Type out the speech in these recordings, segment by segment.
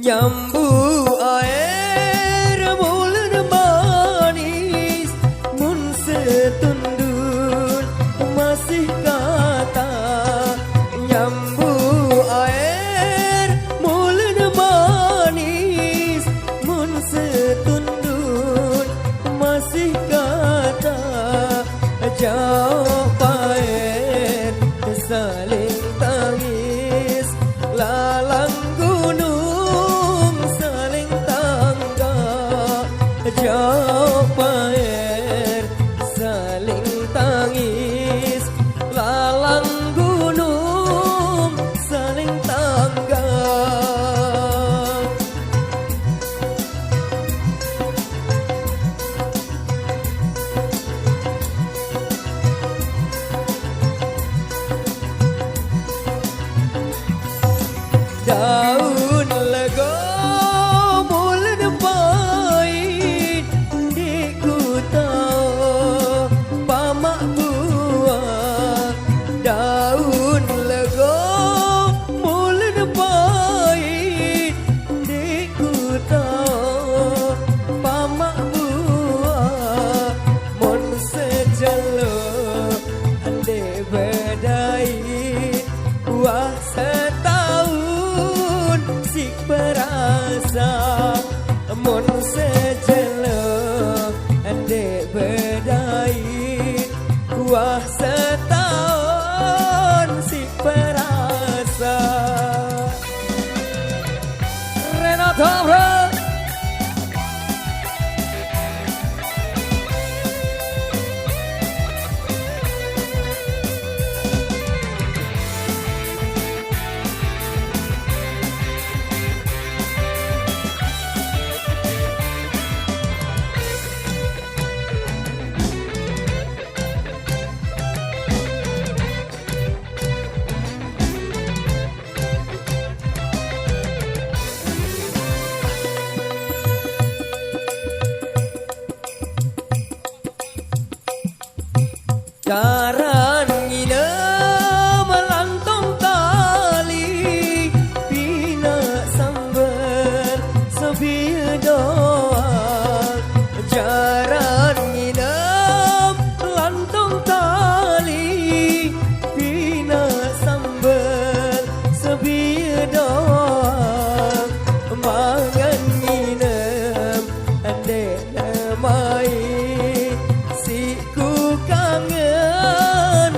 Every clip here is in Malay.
Nyambu air mulut manis mun setundun masih kata nyambu air mulut manis mun setundun masih kata jauh air saling tangis lalang jauh air saling tangis lalang gunung saling tangga daun lego wah setahun si perasa mon sejelo ande bedai wah setahun si perasa Renato bro. Karan ngina melantong tali Pina sambar sebiar doa Jaran ngina melantong tali Pina sambar sebiar doa Mangan ngina ande namai si ku kangen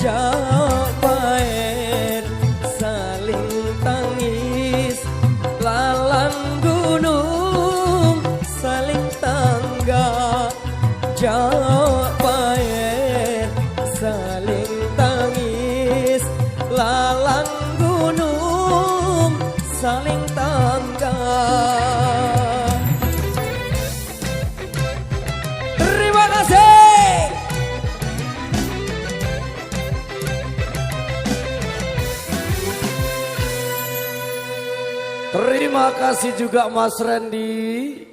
Japain saling tangis, lalang gunung saling tangga. Japain saling tangis, lalang gunung saling tangga. Terima kasih. Terima kasih juga Mas Randy.